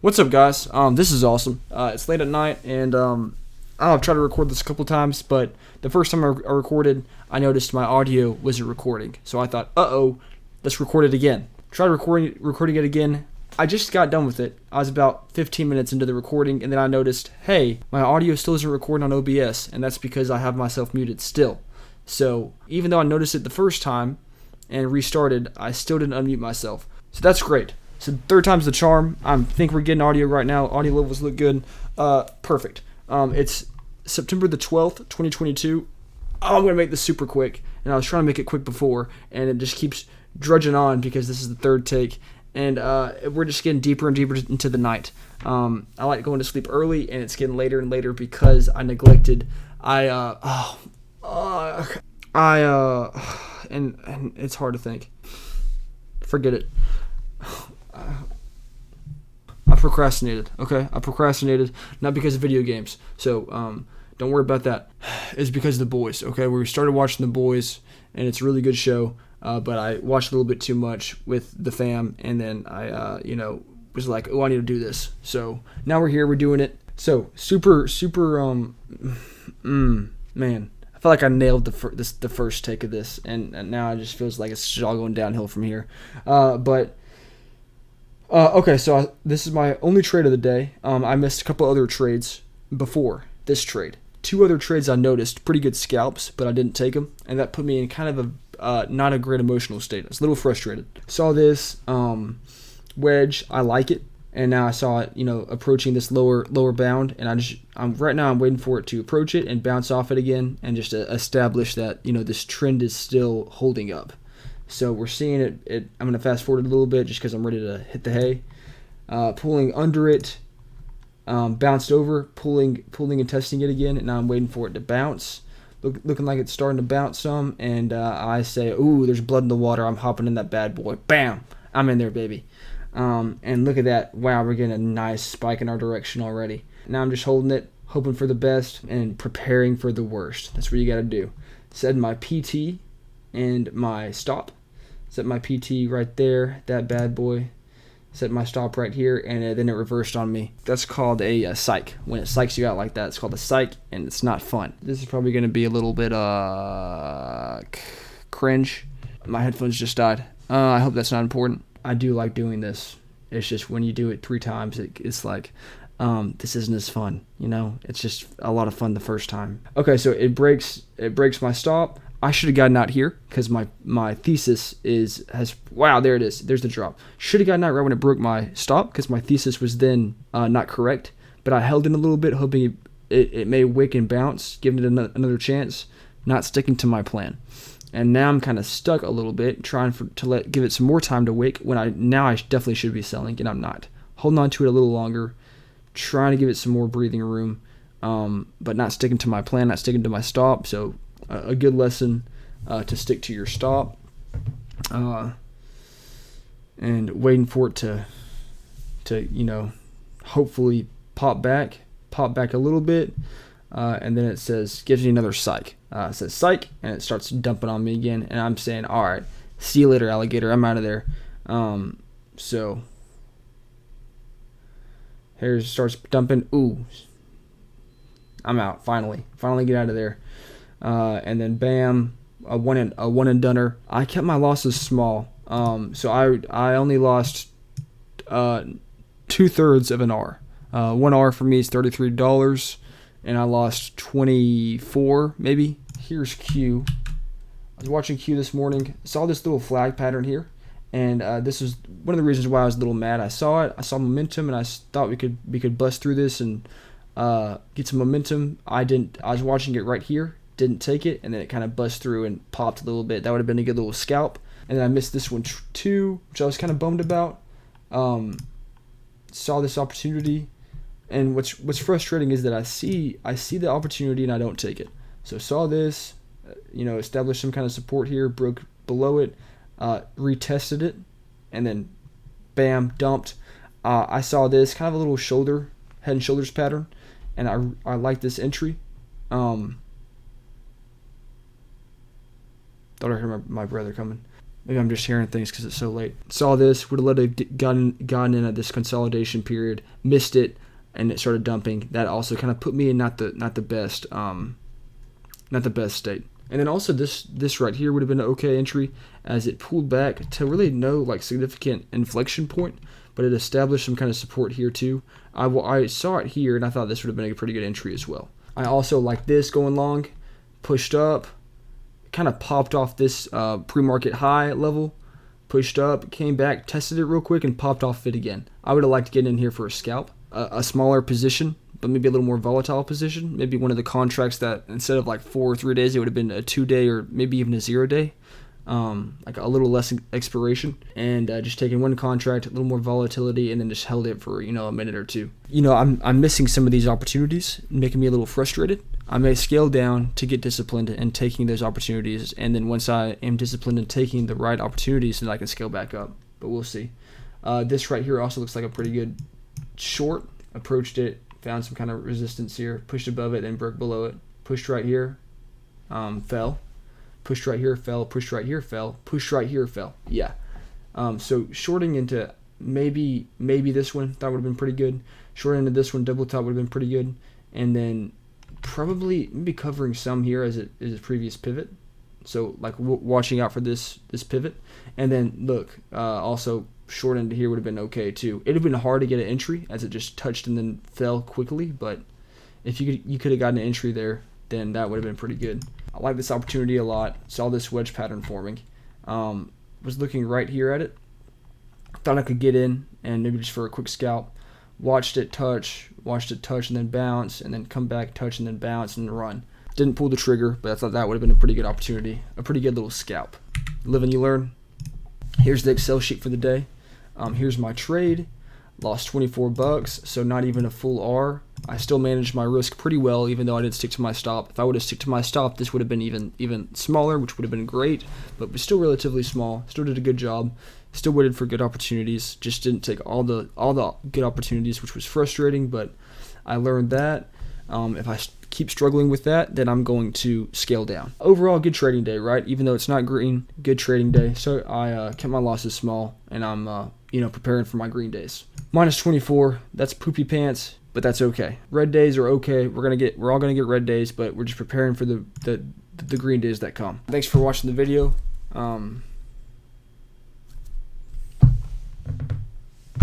What's up, guys? This is awesome. It's late at night, and I've tried to record this a couple times, but the first time I recorded, I noticed my audio wasn't recording. So I thought, let's record it again. Tried recording it again. I just got done with it. I was about 15 minutes into the recording, and then I noticed, hey, my audio still isn't recording on OBS, and that's because I have myself muted still. So even though I noticed it the first time and restarted, I still didn't unmute myself. So that's great. So third time's the charm. I think we're getting audio right now. Audio levels look good. Perfect. It's September the 12th, 2022. I'm going to make this super quick. And I was trying to make it quick before, and it just keeps drudging on because this is the third take. And we're just getting deeper and deeper into the night. I like going to sleep early, and it's getting later and later because I neglected. And it's hard to think. Forget it. I procrastinated, okay? I procrastinated, not because of video games. So, don't worry about that. It's because of The Boys, okay? We started watching The Boys, and it's a really good show, but I watched a little bit too much with the fam, and then I, was like, I need to do this. So, now we're here, we're doing it. So, man. I feel like I nailed the first take of this, and now it just feels like it's all going downhill from here. Okay, so this is my only trade of the day. I missed a couple other trades before this trade. Two other trades I noticed, pretty good scalps, but I didn't take them, and that put me in kind of a not a great emotional state. I was a little frustrated. Saw this wedge, I like it, and now I saw it, approaching this lower bound, and I'm waiting for it to approach it and bounce off it again, and just to establish that this trend is still holding up. So we're seeing it. I'm going to fast forward a little bit just because I'm ready to hit the hay. Pulling under it, bounced over, pulling and testing it again, and now I'm waiting for it to bounce. Looking like it's starting to bounce some, and I say, ooh, there's blood in the water. I'm hopping in that bad boy. Bam! I'm in there, baby. And look at that. Wow, we're getting a nice spike in our direction already. Now I'm just holding it, hoping for the best, and preparing for the worst. That's what you got to do. Set my PT and my stop. Set my PT right there, that bad boy. Set my stop right here, and then it reversed on me. That's called a psych. When it psychs you out like that, it's called a psych, and it's not fun. This is probably going to be a little bit cringe. My headphones just died. I hope that's not important. I do like doing this. It's just when you do it 3 times, it's like, this isn't as fun. It's just a lot of fun the first time. Okay, so it breaks my stop. I should have gotten out here because my thesis wow, there it is. There's the drop. Should have gotten out right when it broke my stop because my thesis was then not correct. But I held in a little bit, hoping it may wick and bounce, giving it another chance, not sticking to my plan. And now I'm kind of stuck a little bit, trying to give it some more time to wick when I definitely should be selling, and I'm not. Holding on to it a little longer, trying to give it some more breathing room, but not sticking to my plan, not sticking to my stop. So a good lesson to stick to your stop, and waiting for it to hopefully pop back a little bit, and then it gives me another psych. It says psych, and it starts dumping on me again, and I'm saying, all right, see you later, alligator, I'm out of there. So here it starts dumping. Ooh, I'm out. Finally get out of there. And then bam, a one and doneer. I kept my losses small. So I only lost 2/3 of an R. 1 R for me is $33, and I lost 24 maybe. Here's Q. I was watching Q this morning. Saw this little flag pattern here, and this is one of the reasons why I was a little mad. I saw it. I saw momentum, and I thought we could bust through this and get some momentum. I didn't. I was watching it right here. Didn't take it, and then it kind of bust through and popped a little bit. That would have been a good little scalp. And then I missed this one too, which I was kind of bummed about. Saw this opportunity, and what's frustrating is that I see the opportunity and I don't take it. So saw this, established some kind of support here, broke below it, retested it, and then bam, dumped. I saw this kind of a little head and shoulders pattern, and I like this entry. Thought I heard my brother coming. Maybe I'm just hearing things because it's so late. Saw this, would have let it gotten in at this consolidation period, missed it, and it started dumping. That also kind of put me in not the best state. And then also this right here would have been an okay entry, as it pulled back to really no like significant inflection point, but it established some kind of support here too. I saw it here, and I thought this would have been a pretty good entry as well. I also like this going long, pushed up, kind of popped off this pre-market high level, pushed up, came back, tested it real quick, and popped off it again. I would have liked to get in here for a scalp, a smaller position, but maybe a little more volatile position. Maybe one of the contracts that instead of like 4 or 3 days, it would have been a 2-day or maybe even a 0-day. Like a little less expiration, and just taking one contract, a little more volatility, and then just held it for a minute or two. I'm missing some of these opportunities, making me a little frustrated. I may scale down to get disciplined in taking those opportunities, and then once I am disciplined in taking the right opportunities, then I can scale back up. But we'll see. This right here also looks like a pretty good short. Approached it, found some kind of resistance here, pushed above it, then broke below it. Pushed right here, fell. Pushed right here, fell. Pushed right here, fell. Pushed right here, fell. Yeah. So shorting into maybe this one, that would have been pretty good. Shorting into this one, double top would have been pretty good. And then probably maybe covering some here as it is a previous pivot. So like watching out for this pivot. And then look, also short into here would have been okay too. It would have been hard to get an entry as it just touched and then fell quickly. But if you could have gotten an entry there, then that would have been pretty good. I like this opportunity a lot. Saw this wedge pattern forming. Was looking right here at it. Thought I could get in and maybe just for a quick scalp. Watched it touch, and then bounce, and then come back, touch, and then bounce, and run. Didn't pull the trigger, but I thought that would have been a pretty good opportunity. A pretty good little scalp. Live and you learn. Here's the Excel sheet for the day. Here's my trade. Lost $24, so not even a full R. I still managed my risk pretty well, even though I didn't stick to my stop. If I would have stuck to my stop, this would have been even smaller, which would have been great, but was still relatively small. Still did a good job. Still waited for good opportunities. Just didn't take all the good opportunities, which was frustrating, but I learned that. If I keep struggling with that, then I'm going to scale down. Overall, good trading day, right? Even though it's not green, good trading day. So I kept my losses small, and I'm preparing for my green days. Minus 24, that's poopy pants, but that's okay. Red days are okay. We're all gonna get red days, but we're just preparing for the green days that come. Thanks for watching the video.